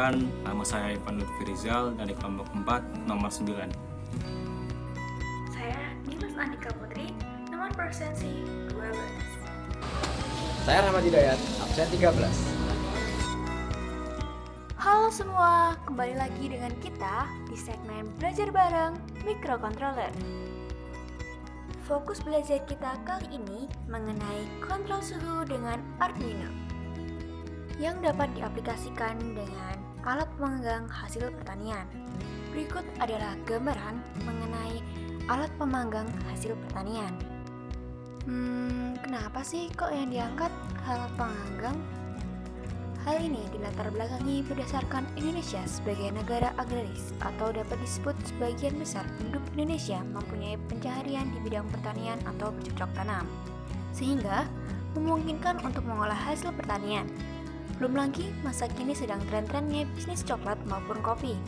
Perkenalkan, nama saya Ivan Lutfi Rizal dari kelompok 4, nomor 9. Saya Dimas Andika Putri, nomor presensi 12. Saya Rahmat Hidayat, absen 13. Halo semua, kembali lagi dengan kita di segmen Belajar Bareng Microcontroller. Fokus belajar kita kali ini mengenai kontrol suhu dengan Arduino yang dapat diaplikasikan dengan alat pemanggang hasil pertanian. Berikut adalah gambaran mengenai alat pemanggang hasil pertanian. Kenapa sih kok yang diangkat alat pemanggang? Hal ini dilatar belakangi berdasarkan Indonesia sebagai negara agraris atau dapat disebut sebagian besar penduduk Indonesia mempunyai pencaharian di bidang pertanian atau bercocok tanam, sehingga memungkinkan untuk mengolah hasil pertanian. Belum lagi masa kini sedang tren-trennya bisnis coklat maupun kopi,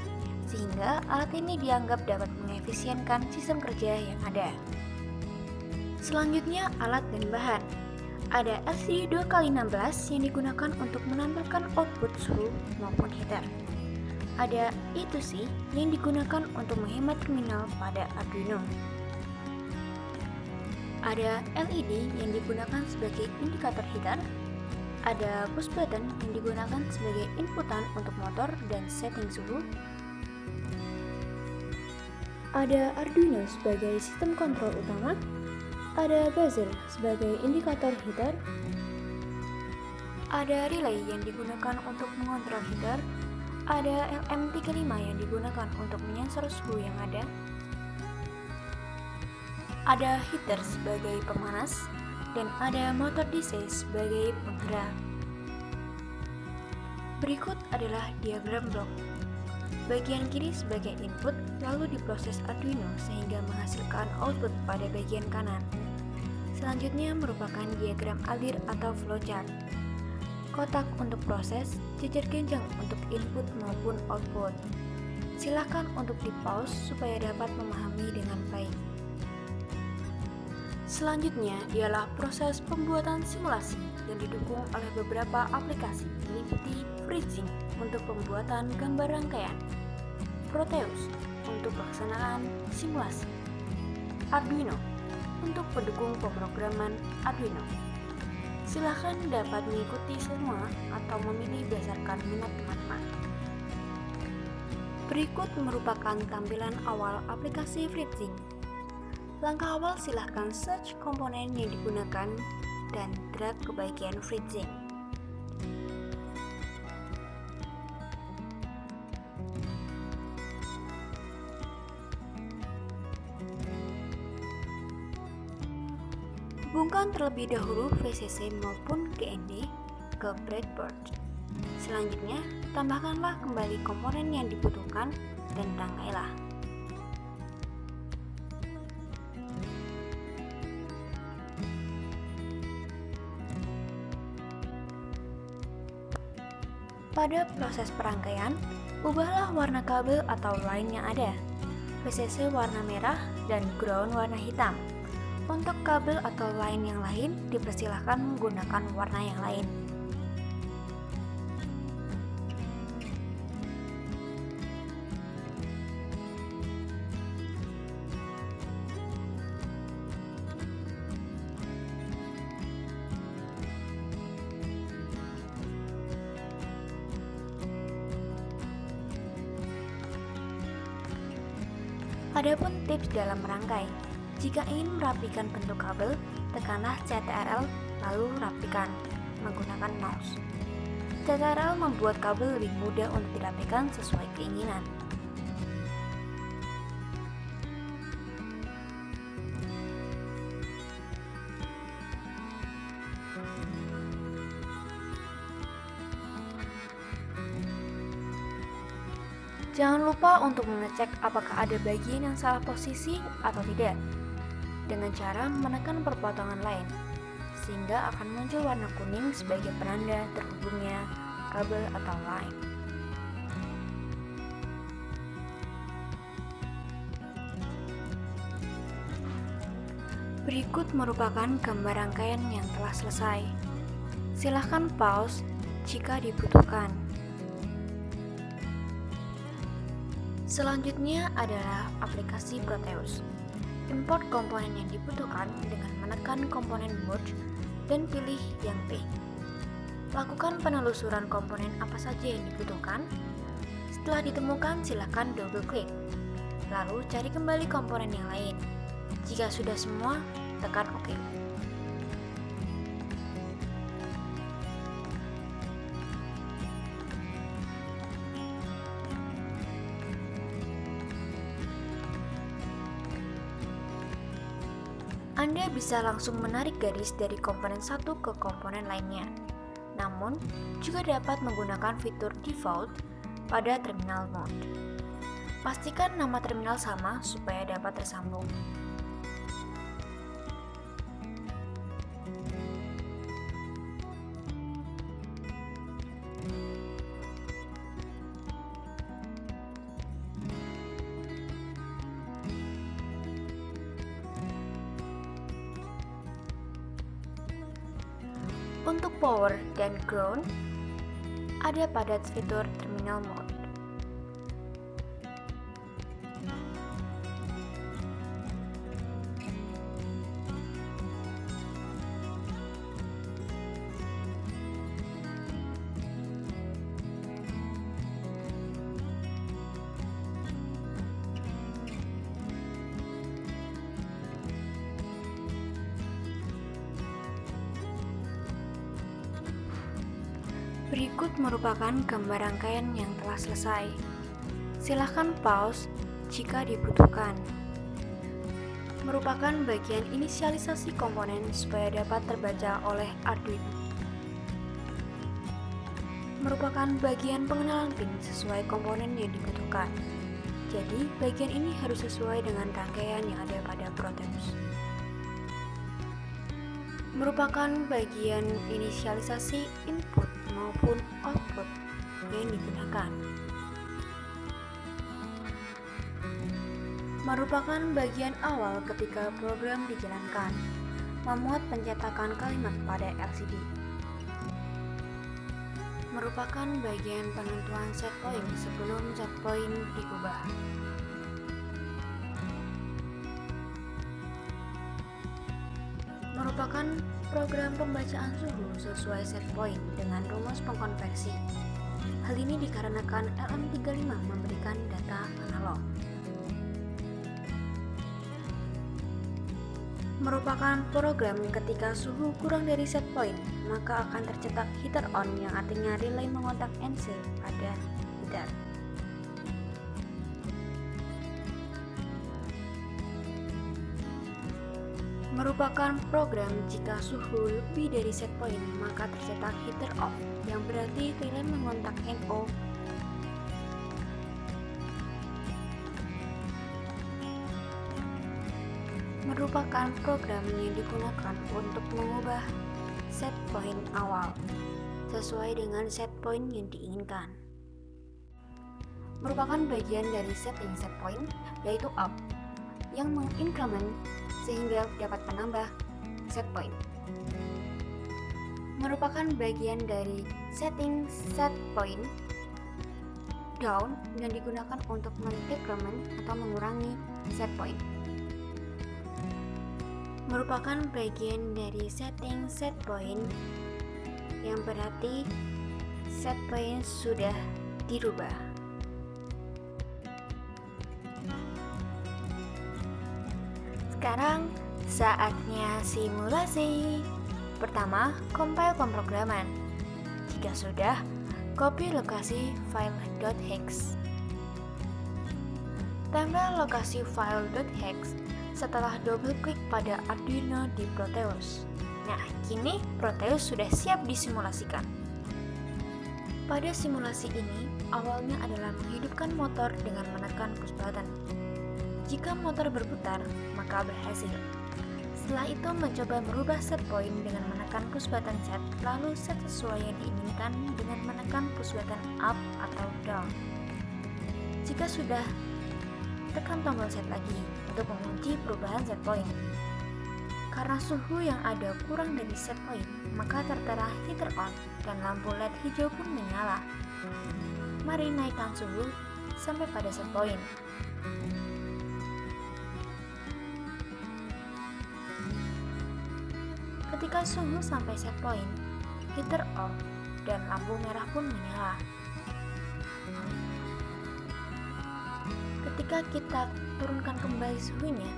sehingga alat ini dianggap dapat mengefisienkan sistem kerja yang ada. Selanjutnya alat dan bahan. Ada LCD 2x16 yang digunakan untuk menampilkan output suhu maupun heater. Ada I2C yang digunakan untuk menghemat terminal pada Arduino. Ada LED yang digunakan sebagai indikator heater. Ada push button yang digunakan sebagai inputan untuk motor dan setting suhu. Ada Arduino sebagai sistem kontrol utama. Ada buzzer sebagai indikator heater. Ada relay yang digunakan untuk mengontrol heater. Ada LM35 yang digunakan untuk menyensor suhu yang ada. Ada heater sebagai pemanas. Dan ada motor DC sebagai penggerak. Berikut adalah diagram blok. Bagian kiri sebagai input, lalu diproses Arduino sehingga menghasilkan output pada bagian kanan. Selanjutnya merupakan diagram alir atau flowchart. Kotak untuk proses, jejer genjang untuk input maupun output. Silakan untuk di-pause supaya dapat memahami dengan baik. Selanjutnya ialah proses pembuatan simulasi yang didukung oleh beberapa aplikasi meliputi FreeSync untuk pembuatan gambar rangkaian, Proteus untuk pelaksanaan simulasi, Arduino untuk pendukung pemrograman Arduino. Silahkan dapat mengikuti semua atau memilih berdasarkan minat teman-teman. Berikut merupakan tampilan awal aplikasi FreeSync. Langkah awal silahkan search komponen yang digunakan dan drag ke bagian FreeSync. Hubungkan terlebih dahulu VCC maupun GND ke breadboard. Selanjutnya, tambahkanlah kembali komponen yang dibutuhkan dan rangkailah. Pada proses perangkaian, ubahlah warna kabel atau line yang ada. VCC warna merah dan ground warna hitam. Untuk kabel atau line yang lain, dipersilahkan menggunakan warna yang lain. Adapun tips dalam merangkai, jika ingin merapikan bentuk kabel, tekanlah CTRL lalu rapikan menggunakan mouse. CTRL membuat kabel lebih mudah untuk dirapikan sesuai keinginan. Jangan lupa untuk mengecek apakah ada bagian yang salah posisi atau tidak dengan cara menekan perpotongan lain, sehingga akan muncul warna kuning sebagai penanda terhubungnya kabel atau line. Berikut merupakan gambar rangkaian yang telah selesai. Silahkan pause jika dibutuhkan. Selanjutnya adalah aplikasi Proteus. Import komponen yang dibutuhkan dengan menekan komponen merge dan pilih yang P. Lakukan penelusuran komponen apa saja yang dibutuhkan. Setelah ditemukan, silakan double klik. Lalu cari kembali komponen yang lain. Jika sudah semua, tekan OK. Anda bisa langsung menarik garis dari komponen satu ke komponen lainnya. Namun, juga dapat menggunakan fitur default pada terminal mode. Pastikan nama terminal sama supaya dapat tersambung. Untuk power dan ground, ada pada fitur terminal mode. Berikut merupakan gambar rangkaian yang telah selesai. Silahkan pause jika dibutuhkan. Merupakan bagian inisialisasi komponen supaya dapat terbaca oleh Arduino. Merupakan bagian pengenalan pin sesuai komponen yang dibutuhkan. Jadi, bagian ini harus sesuai dengan rangkaian yang ada pada Proteus. Merupakan bagian inisialisasi input maupun output yang digunakan. Merupakan bagian awal ketika program dijalankan, memuat pencetakan kalimat pada LCD. Merupakan bagian penentuan set point sebelum set point diubah. Merupakan program pembacaan suhu sesuai set point dengan rumus pengkonversi. Hal ini dikarenakan LM35 memberikan data analog. Merupakan program ketika suhu kurang dari set point, maka akan tercetak heater on yang artinya relay mengontak NC pada heater. Merupakan program jika suhu lebih dari set point, maka tercetak heater off, yang berarti relay mengontak NO. Merupakan program yang digunakan untuk mengubah set point awal sesuai dengan set point yang diinginkan. Merupakan bagian dari setting set point, yaitu up, yang mengincrement sehingga dapat menambah set point. Merupakan bagian dari setting set point down yang digunakan untuk mendecrement atau mengurangi set point. Merupakan bagian dari setting set point yang berarti set point sudah dirubah. Sekarang saatnya simulasi. Pertama, compile pemrograman. Jika sudah, copy lokasi file .hex. Tempel lokasi file .hex setelah double klik pada Arduino di Proteus. Nah, kini Proteus sudah siap disimulasikan. Pada simulasi ini, awalnya adalah menghidupkan motor dengan menekan push button. Jika motor berputar, maka berhasil. Setelah itu mencoba merubah set point dengan menekan push button set, lalu set sesuai yang diinginkan dengan menekan push button up atau down. Jika sudah, tekan tombol set lagi untuk mengunci perubahan set point. Karena suhu yang ada kurang dari set point, maka tertera heater on dan lampu LED hijau pun menyala. Mari naikkan suhu sampai pada set point. Ketika suhu sampai set point, heater off dan lampu merah pun menyala. Ketika kita turunkan kembali suhunya,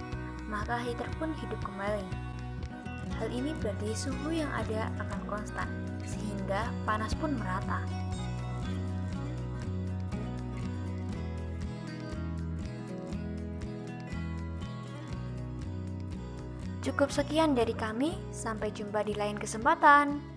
maka heater pun hidup kembali. Hal ini berarti suhu yang ada akan konstan, sehingga panas pun merata. Cukup sekian dari kami, sampai jumpa di lain kesempatan.